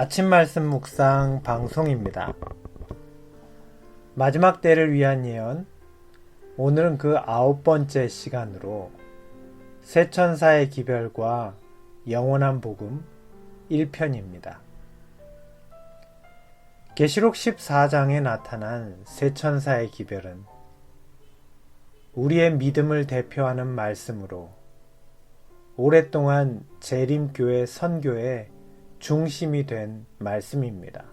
아침 말씀 묵상 방송입니다. 마지막 때를 위한 예언. 오늘은 그 9번째 시간으로 새 천사의 기별과 영원한 복음 1편입니다. 계시록 14장에 나타난 새 천사의 기별은 우리의 믿음을 대표하는 말씀으로 오랫동안 재림교회 선교의 중심이 된 말씀입니다.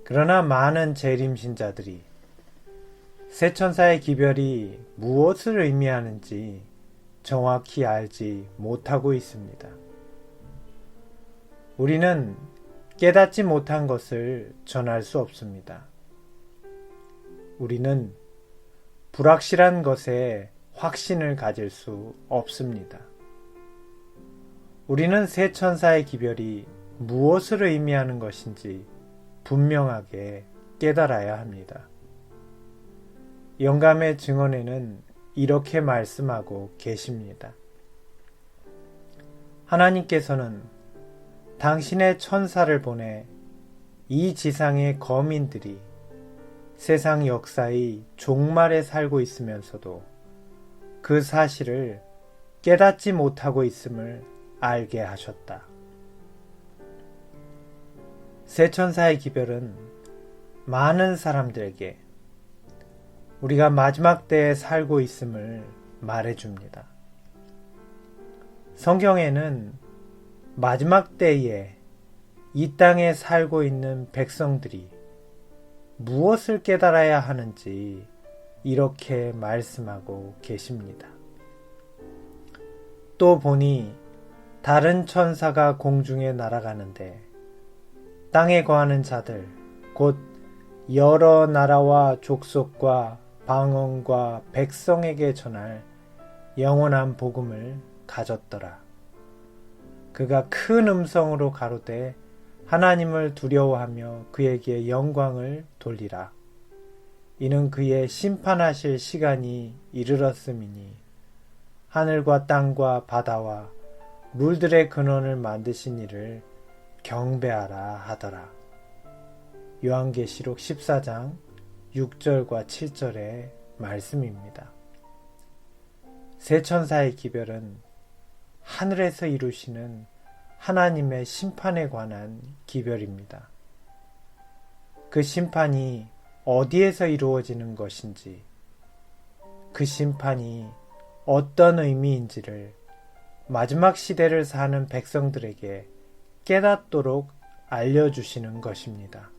그러나 많은 재림신자들이 새 천사의 기별이 무엇을 의미하는지 정확히 알지 못하고 있습니다. 우리는 깨닫지 못한 것을 전할 수 없습니다. 우리는 불확실한 것에 확신을 가질 수 없습니다. 우리는 새 천사의 기별이 무엇을 의미하는 것인지 분명하게 깨달아야 합니다. 영감의 증언에는 이렇게 말씀하고 계십니다. 하나님께서는 당신의 천사를 보내 이 지상의 거민들이 세상 역사의 종말에 살고 있으면서도 그 사실을 깨닫지 못하고 있음을 알게 하셨다. 새 천사의 기별은 많은 사람들에게 우리가 마지막 때에 살고 있음을 말해줍니다. 성경에는 마지막 때에 이 땅에 살고 있는 백성들이 무엇을 깨달아야 하는지 이렇게 말씀하고 계십니다. 또 보니 다른 천사가 공중에 날아가는데 땅에 거하는 자들 곧 여러 나라와 족속과 방언과 백성에게 전할 영원한 복음을 가졌더라. 그가 큰 음성으로 가로되 하나님을 두려워하며 그에게 영광을 돌리라. 이는 그의 심판하실 시간이 이르렀음이니 하늘과 땅과 바다와 물들의 근원을 만드신 이를 경배하라 하더라. 요한계시록 14장 6절과 7절의 말씀입니다. 새 천사의 기별은 하늘에서 이루시는 하나님의 심판에 관한 기별입니다. 그 심판이 어디에서 이루어지는 것인지, 그 심판이 어떤 의미인지를 마지막 시대를 사는 백성들에게 깨닫도록 알려주시는 것입니다.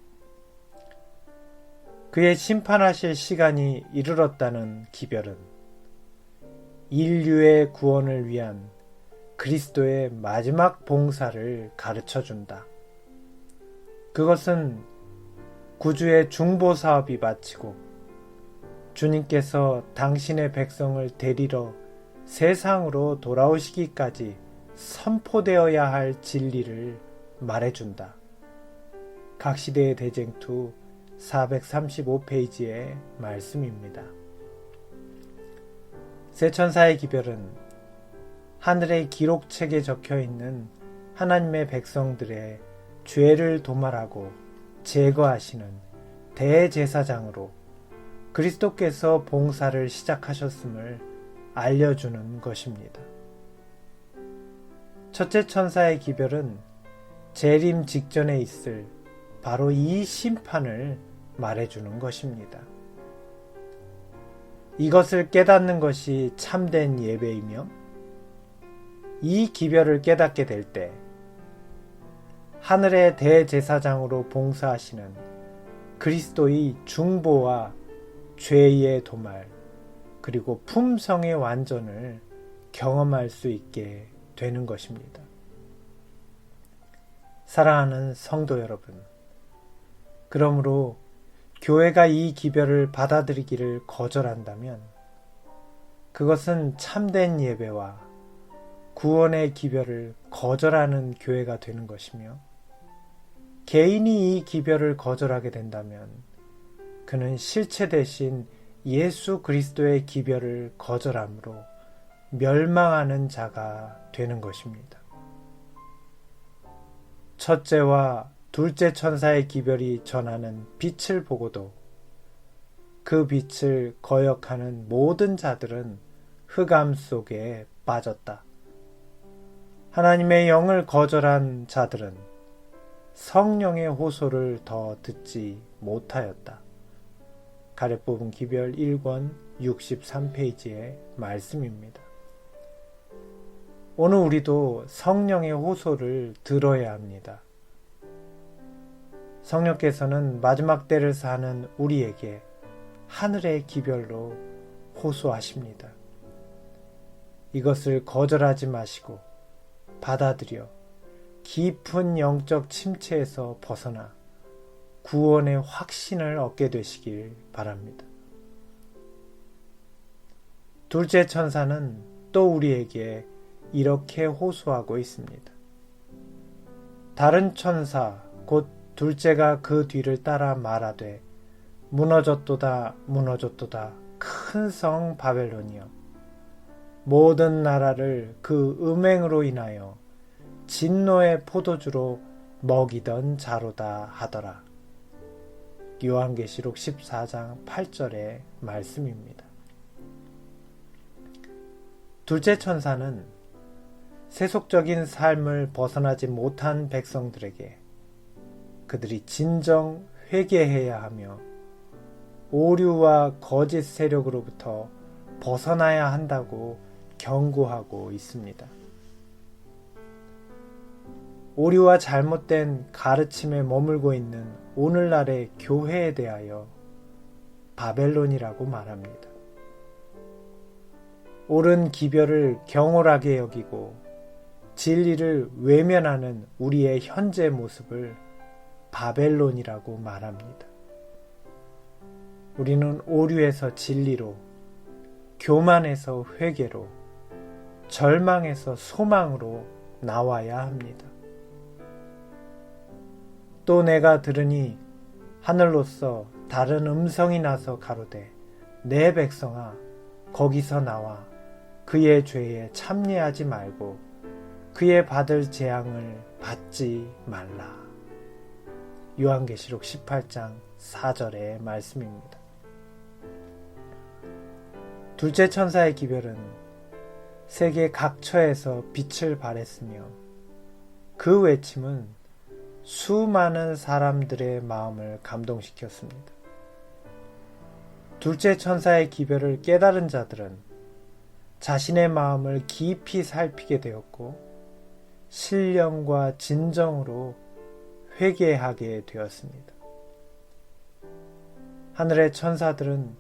그의 심판하실 시간이 이르렀다는 기별은 인류의 구원을 위한 그리스도의 마지막 봉사를 가르쳐준다. 그것은 구주의 중보 사업이 마치고 주님께서 당신의 백성을 데리러 세상으로 돌아오시기까지 선포되어야 할 진리를 말해준다. 각 시대의 대쟁투 435페이지의 말씀입니다. 새 천사의 기별은 하늘의 기록책에 적혀있는 하나님의 백성들의 죄를 도말하고 제거하시는 대제사장으로 그리스도께서 봉사를 시작하셨음을 알려주는 것입니다. 첫째 천사의 기별은 재림 직전에 있을 바로 이 심판을 말해주는 것입니다. 이것을 깨닫는 것이 참된 예배이며 이 기별을 깨닫게 될 때 하늘의 대제사장으로 봉사하시는 그리스도의 중보와 죄의 도말 그리고 품성의 완전을 경험할 수 있게 되는 것입니다. 사랑하는 성도 여러분, 그러므로 교회가 이 기별을 받아들이기를 거절한다면 그것은 참된 예배와 구원의 기별을 거절하는 교회가 되는 것이며, 개인이 이 기별을 거절하게 된다면 그는 실체 대신 예수 그리스도의 기별을 거절함으로 멸망하는 자가 되는 것입니다. 첫째와 둘째 천사의 기별이 전하는 빛을 보고도 그 빛을 거역하는 모든 자들은 흑암 속에 빠졌다. 하나님의 영을 거절한 자들은 성령의 호소를 더 듣지 못하였다. 가래 뽑은 기별 1권 63페이지의 말씀입니다. 오늘 우리도 성령의 호소를 들어야 합니다. 성령께서는 마지막 때를 사는 우리에게 하늘의 기별로 호소하십니다. 이것을 거절하지 마시고 받아들여 깊은 영적 침체에서 벗어나 구원의 확신을 얻게 되시길 바랍니다. 둘째 천사는 또 우리에게 이렇게 호소하고 있습니다. 다른 천사 곧 둘째가 그 뒤를 따라 말하되 무너졌도다 무너졌도다 큰 성 바벨론이여 모든 나라를 그 음행으로 인하여 진노의 포도주로 먹이던 자로다 하더라. 요한계시록 14장 8절의 말씀입니다. 둘째 천사는 세속적인 삶을 벗어나지 못한 백성들에게 그들이 진정 회개해야 하며 오류와 거짓 세력으로부터 벗어나야 한다고 경고하고 있습니다. 오류와 잘못된 가르침에 머물고 있는 오늘날의 교회에 대하여 바벨론이라고 말합니다. 옳은 기별을 경홀하게 여기고 진리를 외면하는 우리의 현재 모습을 바벨론이라고 말합니다. 우리는 오류에서 진리로, 교만에서 회개로, 절망에서 소망으로 나와야 합니다. 또 내가 들으니 하늘로서 다른 음성이 나서 가로되 내 백성아 거기서 나와 그의 죄에 참여하지 말고 그의 받을 재앙을 받지 말라. 요한계시록 18장 4절의 말씀입니다. 둘째 천사의 기별은 세계 각처에서 빛을 발했으며 그 외침은 수많은 사람들의 마음을 감동시켰습니다. 둘째 천사의 기별을 깨달은 자들은 자신의 마음을 깊이 살피게 되었고 신령과 진정으로 회개하게 되었습니다. 하늘의 천사들은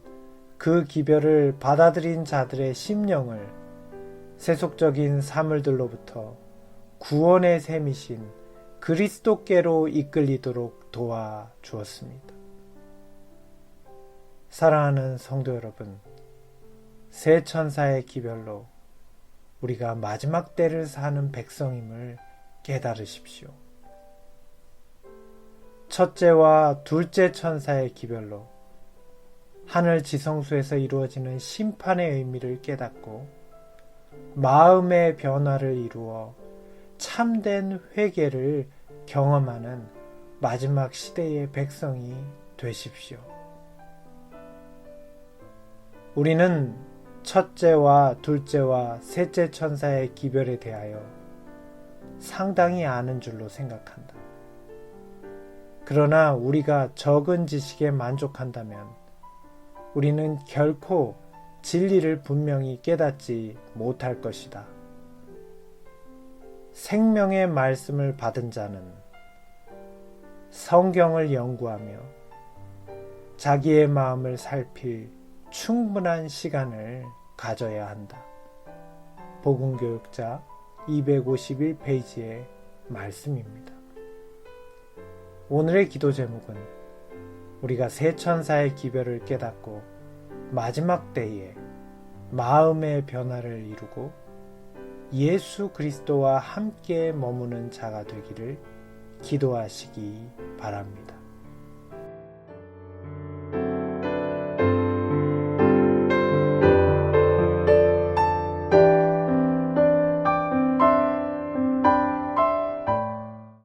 그 기별을 받아들인 자들의 심령을 세속적인 사물들로부터 구원의 셈이신 그리스도께로 이끌리도록 도와주었습니다. 사랑하는 성도 여러분, 세 천사의 기별로 우리가 마지막 때를 사는 백성임을 깨달으십시오. 첫째와 둘째 천사의 기별로 하늘 지성소에서 이루어지는 심판의 의미를 깨닫고 마음의 변화를 이루어 참된 회개를 경험하는 마지막 시대의 백성이 되십시오. 우리는 첫째와 둘째와 셋째 천사의 기별에 대하여 상당히 아는 줄로 생각한다. 그러나 우리가 적은 지식에 만족한다면 우리는 결코 진리를 분명히 깨닫지 못할 것이다. 생명의 말씀을 받은 자는 성경을 연구하며 자기의 마음을 살필 충분한 시간을 가져야 한다. 복음교육자 251페이지의 말씀입니다. 오늘의 기도 제목은 우리가 세 천사의 기별을 깨닫고 마지막 때에 마음의 변화를 이루고 예수 그리스도와 함께 머무는 자가 되기를 기도하시기 바랍니다.